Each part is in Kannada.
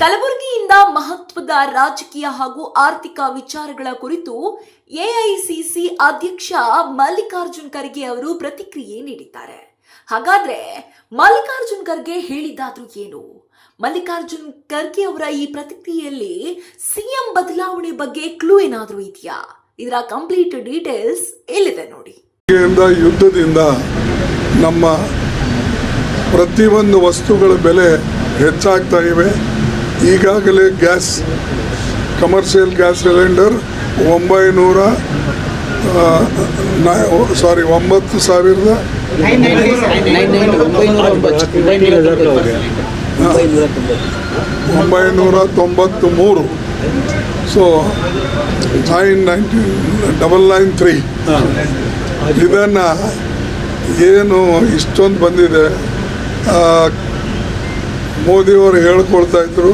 ಕಲಬುರಗಿಯಿಂದ ಮಹತ್ವದ ರಾಜಕೀಯ ಹಾಗೂ ಆರ್ಥಿಕ ವಿಚಾರಗಳ ಕುರಿತು ಎಐಸಿಸಿ ಅಧ್ಯಕ್ಷ ಮಲ್ಲಿಕಾರ್ಜುನ್ ಖರ್ಗೆ ಅವರು ಪ್ರತಿಕ್ರಿಯೆ ನೀಡಿದ್ದಾರೆ. ಹಾಗಾದ್ರೆ ಮಲ್ಲಿಕಾರ್ಜುನ್ ಖರ್ಗೆ ಹೇಳಿದ್ದಾದ್ರೂ ಏನು? ಮಲ್ಲಿಕಾರ್ಜುನ್ ಖರ್ಗೆ ಅವರ ಈ ಪ್ರತಿಕ್ರಿಯೆಯಲ್ಲಿ ಸಿಎಂ ಬದಲಾವಣೆ ಬಗ್ಗೆ ಕ್ಲೂ ಏನಾದ್ರೂ ಇದೆಯಾ? ಇದರ ಕಂಪ್ಲೀಟ್ ಡೀಟೇಲ್ಸ್ ಎಲ್ಲಿದೆ ನೋಡಿ. ಯುದ್ಧದಿಂದ ನಮ್ಮ ಪ್ರತಿಯೊಂದು ವಸ್ತುಗಳ ಬೆಲೆ ಹೆಚ್ಚಾಗ್ತಾ ಇವೆ. ಈಗಾಗಲೇ ಕಮರ್ಷಿಯಲ್ ಗ್ಯಾಸ್ ಸಿಲಿಂಡರ್ 9,000 993. ಸೊ 993 ಇದನ್ನು ಏನು ಇಷ್ಟೊಂದು ಬಂದಿದೆ. ಮೋದಿಯವರು ಹೇಳ್ಕೊಳ್ತಾ ಇದ್ರು,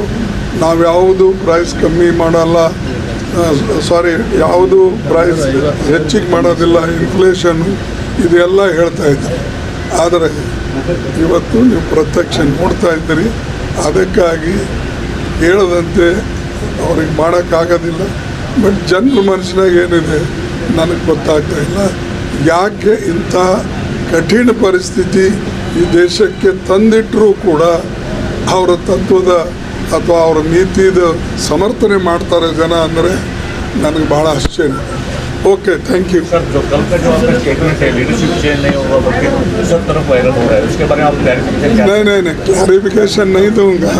ನಾವು ಯಾವುದು ಪ್ರೈಸ್ ಕಮ್ಮಿ ಮಾಡಲ್ಲ, ಯಾವುದು ಪ್ರೈಸ್ ಹೆಚ್ಚಿಗೆ ಮಾಡೋದಿಲ್ಲ, ಇನ್ಫ್ಲೇಷನ್ನು ಇದೆಲ್ಲ ಹೇಳ್ತಾ ಇದ್ರು. ಆದರೆ ಇವತ್ತು ನೀವು ಪ್ರತ್ಯಕ್ಷ ನೋಡ್ತಾ ಇದ್ದೀರಿ. ಅದಕ್ಕಾಗಿ ಹೇಳದಂತೆ ಅವ್ರಿಗೆ ಮಾಡೋಕ್ಕಾಗೋದಿಲ್ಲ. ಬಟ್ ಜನರ ಮನಸ್ಸಿನಾಗ ಏನಿದೆ ನನಗೆ ಗೊತ್ತಾಗ್ತಾ ಇಲ್ಲ. ಯಾಕೆ ಇಂಥ ಕಠಿಣ ಪರಿಸ್ಥಿತಿ ಈ ದೇಶಕ್ಕೆ ತಂದಿಟ್ಟರೂ ಕೂಡ ಅವರ ತತ್ವದ ಅಥವಾ ಅವರ ನೀತಿದ ಸಮರ್ಥನೆ ಮಾಡ್ತಾರೆ ಜನ ಅಂದರೆ ನನಗೆ ಭಾಳ ಆಶ್ಚರ್ಯ. Okay, thank you sir. जो कल का जो आपका स्टेटमेंट है लीडरशिप चेंज नहीं होगा बल्कि सब तरफ वायरल हो रहा है, उसके बारे में आप क्लैरिफिकेशन? नहीं क्लैरिफिकेशन नहीं दूंगा.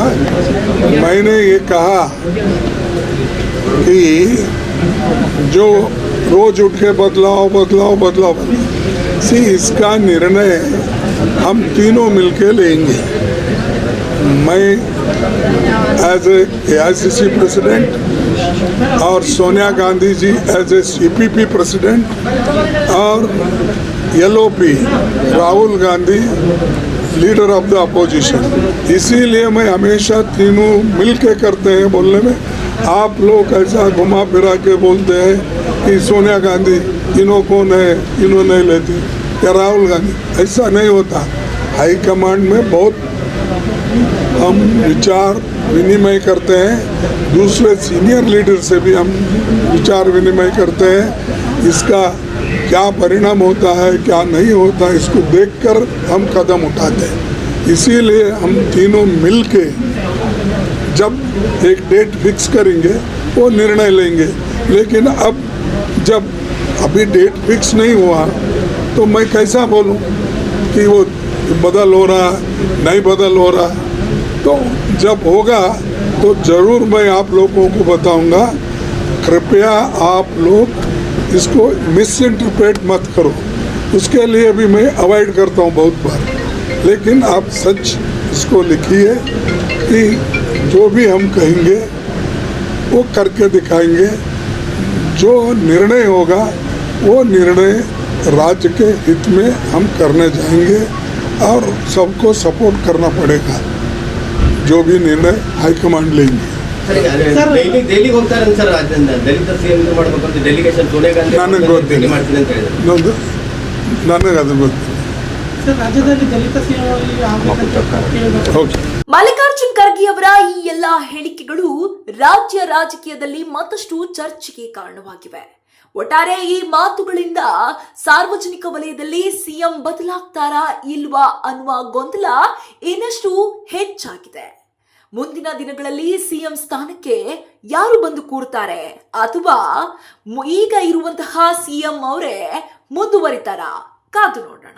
मैंने ये कहा कि जो रोज उठ के बदलाव इसका निर्णय हम तीनों मिलके लेंगे. मैं एज ए AICC प्रेसिडेंट और Sonia Gandhi ji as a CPP president और LOP Rahul Gandhi leader of the opposition. इसीलिए मैं हमेशा तीनों मिल के करते हैं बोलने में. आप लोग ऐसा घुमा फिरा के बोलते हैं कि सोनिया गांधी इन्हों कौन है, इन्हों नहीं लेती, या राहुल गांधी. ऐसा नहीं होता. हाईकमांड में बहुत हम विचार विनिमय करते हैं. दूसरे सीनियर लीडर से भी हम विचार विनिमय करते हैं. इसका क्या परिणाम होता है, क्या नहीं होता, इसको देखकर हम कदम उठाते हैं. इसीलिए हम तीनों मिलके जब एक डेट फिक्स करेंगे वो निर्णय लेंगे. लेकिन अब जब अभी डेट फिक्स नहीं हुआ तो मैं कैसा बोलूं कि वो बदल हो रहा, नहीं बदल हो रहा. तो जब होगा तो ज़रूर मैं आप लोगों को बताऊंगा. कृपया आप लोग इसको मिस इंटरप्रेट मत करो. उसके लिए भी मैं अवॉइड करता हूँ बहुत बार. लेकिन आप सच इसको लिखिए कि जो भी हम कहेंगे वो करके दिखाएंगे. जो निर्णय होगा वो निर्णय राज्य के हित में हम करने जाएंगे और सबको सपोर्ट करना पड़ेगा. जो भी निर्णय हाईकमांड लेंगे. ನನಗೆ ಅದು ಗೊತ್ತಿಲ್ಲ. ಮಲ್ಲಿಕಾರ್ಜುನ್ ಖರ್ಗೆ ಅವರ ಈ ಎಲ್ಲಾ ಹೇಳಿಕೆಗಳು ರಾಜ್ಯ ರಾಜಕೀಯದಲ್ಲಿ ಮತ್ತಷ್ಟು ಚರ್ಚೆಗೆ ಕಾರಣವಾಗಿವೆ. ಒಟ್ಟಾರೆ ಈ ಮಾತುಗಳಿಂದ ಸಾರ್ವಜನಿಕ ವಲಯದಲ್ಲಿ ಸಿಎಂ ಬದಲಾಗ್ತಾರಾ ಇಲ್ವಾ ಅನ್ನುವ ಗೊಂದಲ ಇನ್ನಷ್ಟು ಹೆಚ್ಚಾಗಿದೆ. ಮುಂದಿನ ದಿನಗಳಲ್ಲಿ ಸಿಎಂ ಸ್ಥಾನಕ್ಕೆ ಯಾರು ಬಂದು ಕೂರ್ತಾರೆ ಅಥವಾ ಈಗ ಇರುವಂತಹ ಸಿಎಂ ಅವರೇ ಮುಂದುವರಿತಾರಾ? ಕಾದು ನೋಡೋಣ.